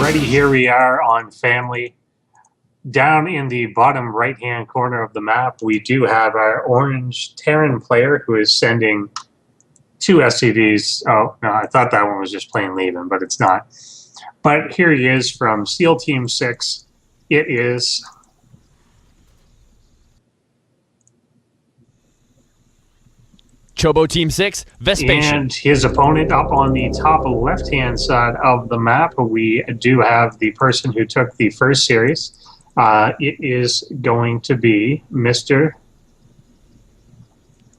Alrighty, here we are on family. Down in the bottom right-hand corner of the map, we do have our orange Terran player who is sending two SCVs. Oh, no, I thought that one was just plain leaving, but it's not. But here he is from SEAL Team 6. It is Chobo Team 6, Vespasian. And his opponent up on the top left-hand side of the map, we do have the person who took the first series. It is going to be Mr.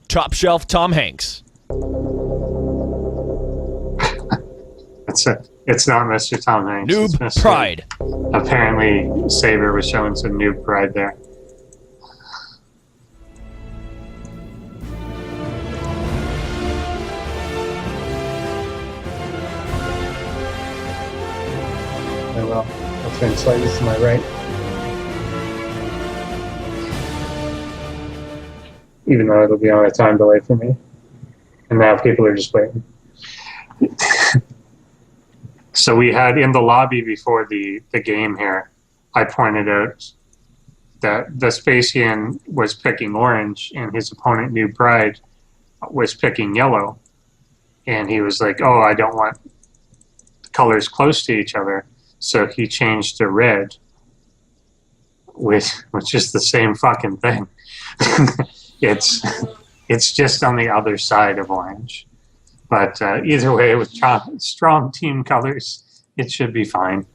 Top Shelf Tom Hanks. It's not Mr. Tom Hanks. noobPride. Apparently, Saber was showing some noobPride there. I'll translate this to my right. Even though it'll be on a time delay for me. And now people are just waiting. So we had in the lobby before the game here, I pointed out that Vespasian was picking orange and his opponent noobPride was picking yellow. And he was like, oh, I don't want colors close to each other. So he changed to red, which is the same fucking thing. It's just on the other side of orange. But either way, with strong team colors, it should be fine.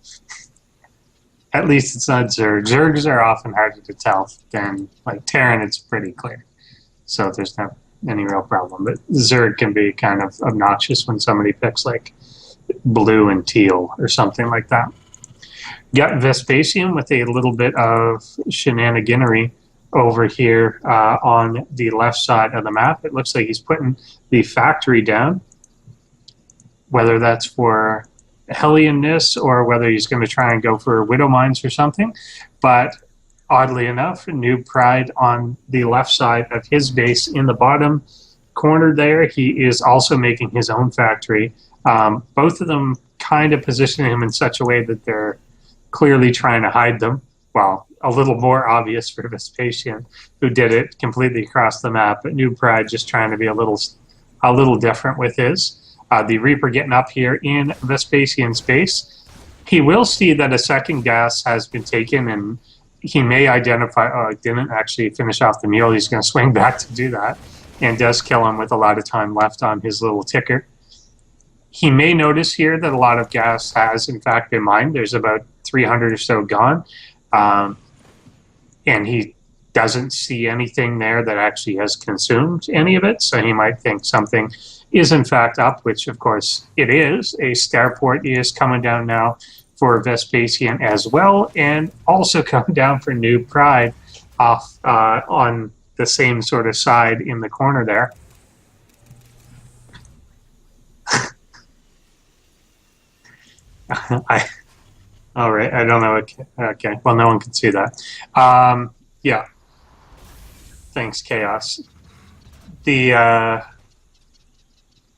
At least it's not Zerg. Zergs are often harder to tell than, like, Terran, it's pretty clear. So there's not any real problem. But Zerg can be kind of obnoxious when somebody picks, like, blue and teal or something like that. Got Vespasian with a little bit of shenaniganery over here on the left side of the map. It looks like he's putting the factory down, whether that's for Hellionness or whether he's going to try and go for Widow Mines or something. But oddly enough, noobPride on the left side of his base in the bottom corner there, he is also making his own factory. Both of them kind of position him in such a way that they're clearly trying to hide them. Well, a little more obvious for Vespasian, who did it completely across the map, but noobPride just trying to be a little different with his. The Reaper getting up here in Vespasian's base. He will see that a second gas has been taken, and he may identify, oh, I didn't actually finish off the mule. He's going to swing back to do that, and does kill him with a lot of time left on his little ticker. He may notice here that a lot of gas has, in fact, been mined. There's about 300 or so gone. And he doesn't see anything there that actually has consumed any of it. So he might think something is, in fact, up, which, of course, it is. A starport is coming down now for Vespasian as well, and also coming down for noobPride off on the same sort of side in the corner there. All right, I don't know. Okay, well, no one can see that. Yeah. Thanks, Chaos. The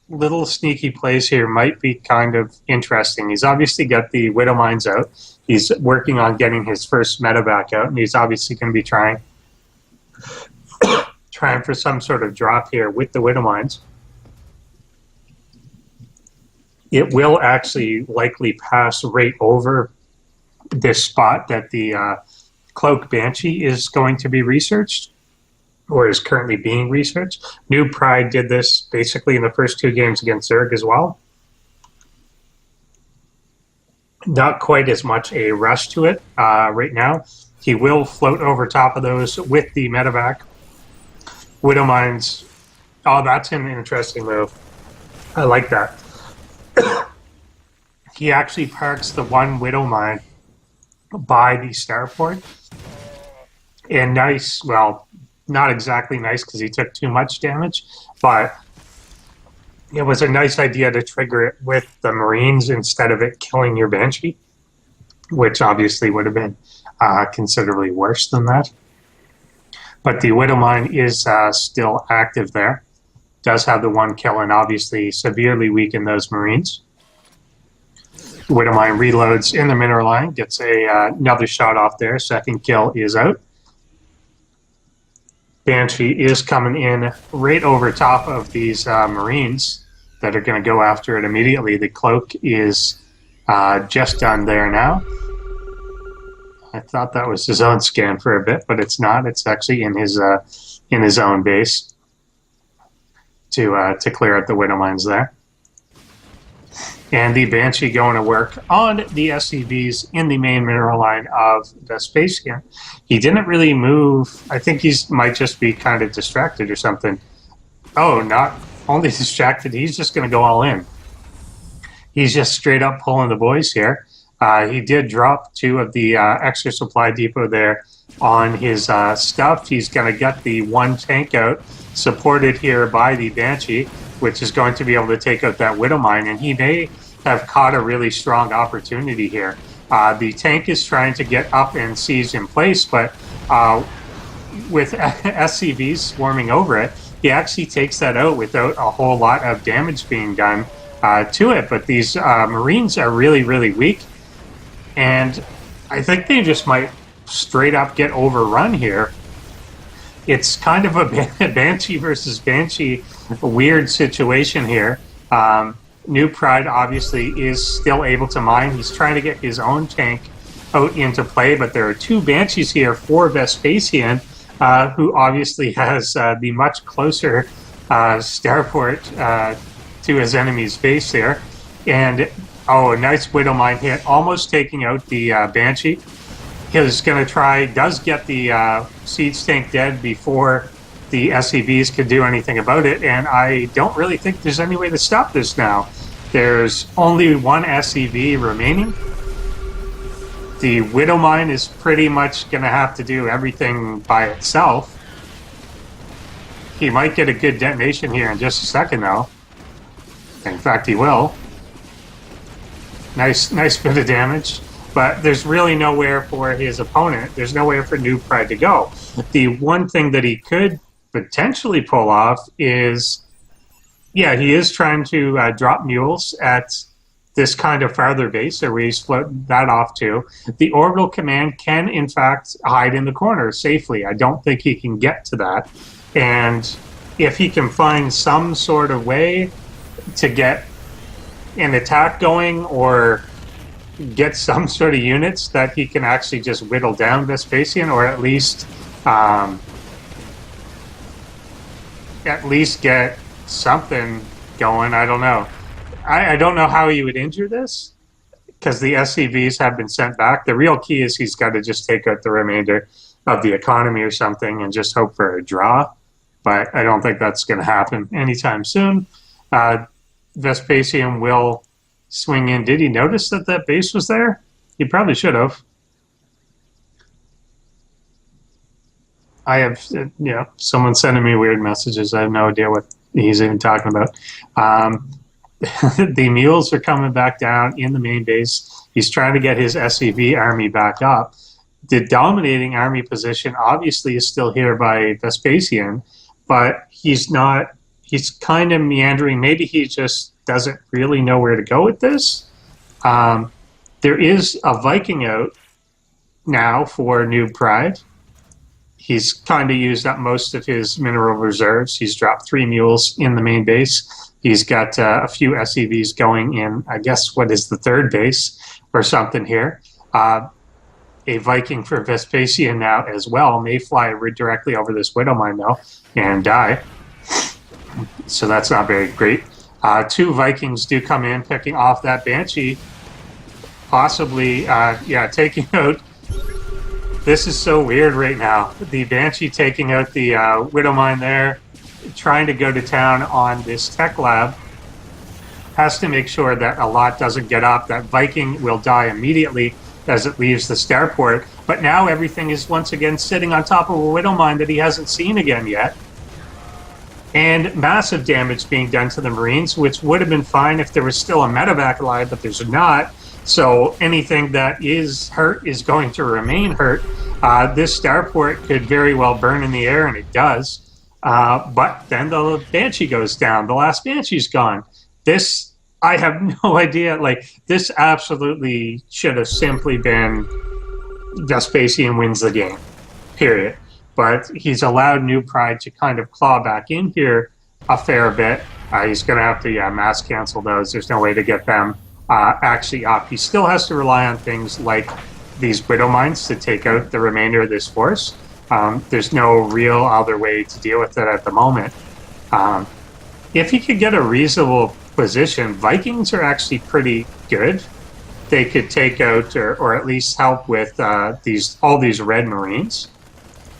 little sneaky plays here might be kind of interesting. He's obviously got the Widow Mines out. He's working on getting his first medevac out, and he's obviously going to be trying for some sort of drop here with the Widow Mines. It will actually likely pass right over this spot that the Cloak Banshee is going to be researched, or is currently being researched. noobPride did this basically in the first two games against Zerg as well. Not quite as much a rush to it right now. He will float over top of those with the medevac. Widow Mines, oh, that's an interesting move. I like that. He actually parks the one Widow Mine by the starport. And nice, well, not exactly nice because he took too much damage, but it was a nice idea to trigger it with the Marines instead of it killing your Banshee, which obviously would have been considerably worse than that. But the Widow Mine is still active there. Does have the one kill and obviously severely weaken those Marines. Widowmine reloads in the mineral line, gets another shot off there. Second kill is out. Banshee is coming in right over top of these Marines that are going to go after it immediately. The cloak is just done there now. I thought that was his own scan for a bit, but it's not. It's actually in his own base to clear out the widow mines there. And the Banshee going to work on the SCVs in the main mineral line of Vespasian. He didn't really move. I think he might just be kind of distracted or something. Oh, not only distracted, he's just going to go all in. He's just straight up pulling the boys here. He did drop 2 of the extra supply depot there on his stuff. He's going to get the 1 tank out, supported here by the Banshee, which is going to be able to take out that widow mine, and he may have caught a really strong opportunity here. The tank is trying to get up and siege in place, but with SCVs swarming over it, he actually takes that out without a whole lot of damage being done to it. But these Marines are really, really weak, and I think they just might straight up get overrun here. It's kind of a Banshee versus Banshee weird situation here. noobPride obviously is still able to mine. He's trying to get his own tank out into play, but there are 2 Banshees here for Vespasian, who obviously has the much closer starport to his enemy's base there. And oh, a nice widow mine hit, almost taking out the Banshee. He's going to try, does get the siege tank dead before the SCVs could do anything about it, and I don't really think there's any way to stop this now. There's only 1 SCV remaining. The widow mine is pretty much going to have to do everything by itself. He might get a good detonation here in just a second, though. In fact, he will. Nice bit of damage. But there's really nowhere for his opponent. There's nowhere for noobPride to go. The one thing that he could potentially pull off is, yeah, he is trying to drop mules at this kind of farther base, or where he's floating that off to. The orbital command can, in fact, hide in the corner safely. I don't think he can get to that. And if he can find some sort of way to get an attack going, or get some sort of units that he can actually just whittle down Vespasian, or at least get something going. I don't know. I don't know how he would injure this, because the SCVs have been sent back. The real key is he's got to just take out the remainder of the economy or something and just hope for a draw. But I don't think that's going to happen anytime soon. Vespasian will swing in. Did he notice that that base was there? He probably should have. I have, someone sending me weird messages. I have no idea what he's even talking about. The mules are coming back down in the main base. He's trying to get his SCV army back up. The dominating army position obviously is still here by Vespasian, but he's not, he's kind of meandering. Maybe he just doesn't really know where to go with this. There is a Viking out now for noobPride. He's kind of used up most of his mineral reserves. He's dropped 3 mules in the main base. He's got a few SCVs going in, I guess, what is the 3rd base or something here. A Viking for Vespasian now as well may fly directly over this widow mine, though, and die. So that's not very great. 2 Vikings do come in, picking off that Banshee, possibly, taking out. This is so weird right now. The Banshee taking out the widow mine there, trying to go to town on this tech lab. Has to make sure that a lot doesn't get up. That Viking will die immediately as it leaves the starport. But now everything is once again sitting on top of a widow mine that he hasn't seen again yet. And massive damage being done to the Marines, which would have been fine if there was still a medevac alive, but there's not. So anything that is hurt is going to remain hurt. This starport could very well burn in the air, and it does. But then the Banshee goes down. The last Banshee's gone. This I have no idea. Like, this absolutely should have simply been Vespasian wins the game, period. But he's allowed noobPride to kind of claw back in here a fair bit. He's going to have to mass cancel those. There's no way to get them actually up. He still has to rely on things like these Widow Mines to take out the remainder of this force. There's no real other way to deal with it at the moment. If he could get a reasonable position, Vikings are actually pretty good. They could take out or at least help with all these red Marines.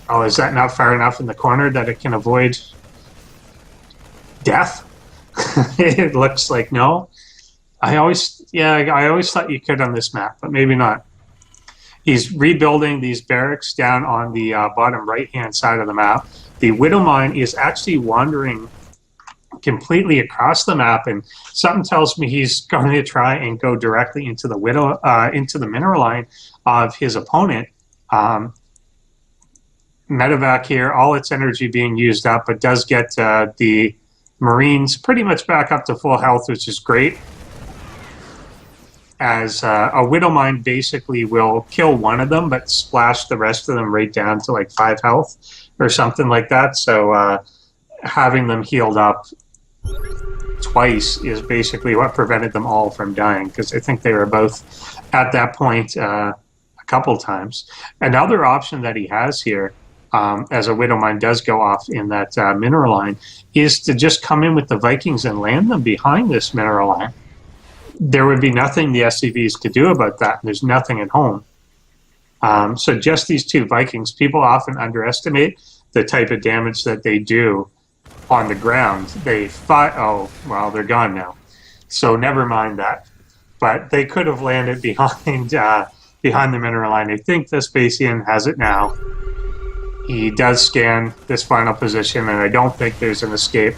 Oh, is that not far enough in the corner that it can avoid death? It looks like no. I always thought you could on this map, but maybe not. He's rebuilding these barracks down on the bottom right-hand side of the map. The Widow Mine is actually wandering completely across the map, and something tells me he's going to try and go directly into the into the mineral line of his opponent. Medevac here, all its energy being used up, but does get the Marines pretty much back up to full health, which is great. As a Widow Mine basically will kill one of them, but splash the rest of them right down to like 5 health or something like that. So having them healed up twice is basically what prevented them all from dying, because I think they were both at that point a couple times. Another option that he has here, as a Widow Mine does go off in that mineral line, is to just come in with the Vikings and land them behind this mineral line. There would be nothing the SCVs could do about that. There's nothing at home. So just these 2 Vikings, people often underestimate the type of damage that they do on the ground. They fight. Oh, well, they're gone now. So never mind that. But they could have landed behind behind the mineral line. I think Vespasian has it now. He does scan this final position, and I don't think there's an escape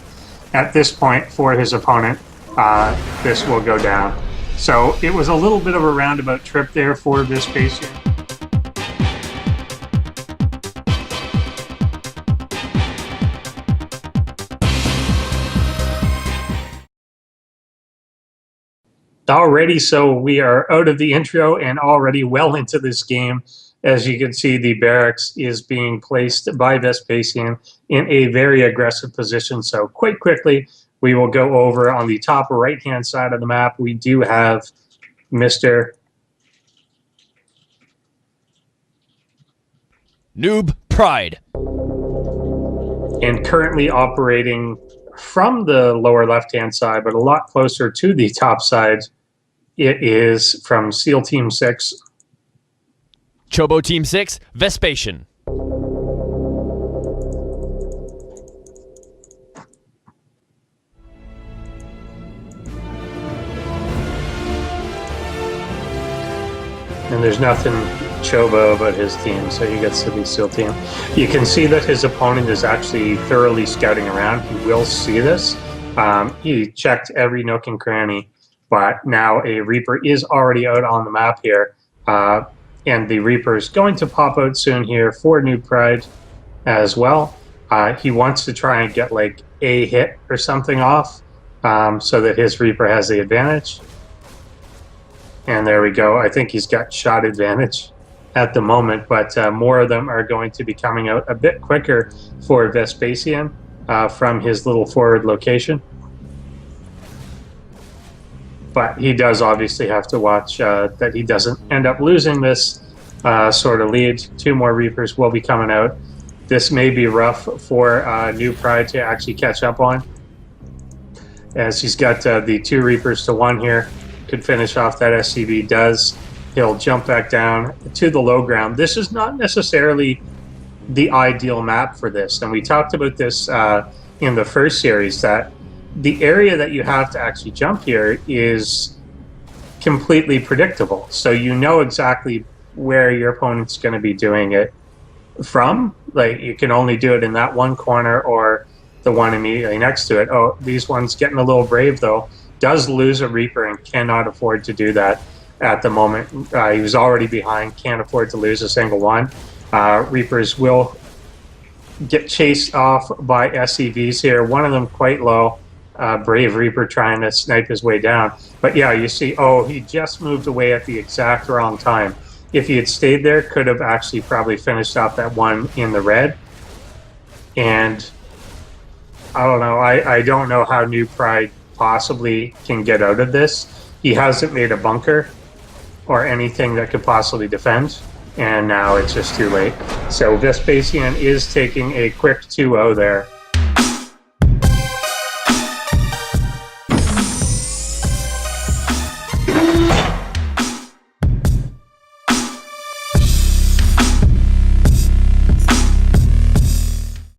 at this point for his opponent. This will go down. So it was a little bit of a roundabout trip there for Vespasian. Alrighty, so we are out of the intro and already well into this game. As you can see, the barracks is being placed by Vespasian in a very aggressive position. So quite quickly, we will go over on the top right-hand side of the map. We do have Mr. noobPride. And currently operating from the lower left-hand side, but a lot closer to the top side, it is from SEAL Team 6. Chobo Team 6, Vespasian. And there's nothing Chobo about his team, so he gets to be SEAL Team. You can see that his opponent is actually thoroughly scouting around. He will see this. He checked every nook and cranny, but now a Reaper is already out on the map here. And the Reaper is going to pop out soon here for noobPride as well. He wants to try and get like a hit or something off so that his Reaper has the advantage. And there we go. I think he's got shot advantage at the moment, but more of them are going to be coming out a bit quicker for Vespasian from his little forward location. But he does obviously have to watch that he doesn't end up losing this sort of lead. 2 more Reapers will be coming out. This may be rough for noobPride to actually catch up on, as he's got the 2 Reapers to 1 here. Could finish off that SCV, does. He'll jump back down to the low ground. This is not necessarily the ideal map for this, and we talked about this in the first series, that the area that you have to actually jump here is completely predictable. So you know exactly where your opponent's going to be doing it from. Like, you can only do it in that one corner or the one immediately next to it. Oh, these ones getting a little brave, though. Does lose a Reaper and cannot afford to do that at the moment. He was already behind, can't afford to lose a single one. Reapers will get chased off by SCVs here, one of them quite low. Brave Reaper trying to snipe his way down. But yeah, you see, oh, he just moved away at the exact wrong time. If he had stayed there, could have actually probably finished off that one in the red. And I don't know. I don't know how noobPride possibly can get out of this. He hasn't made a bunker or anything that could possibly defend, and now it's just too late. So Vespasian is taking a quick 2-0 there.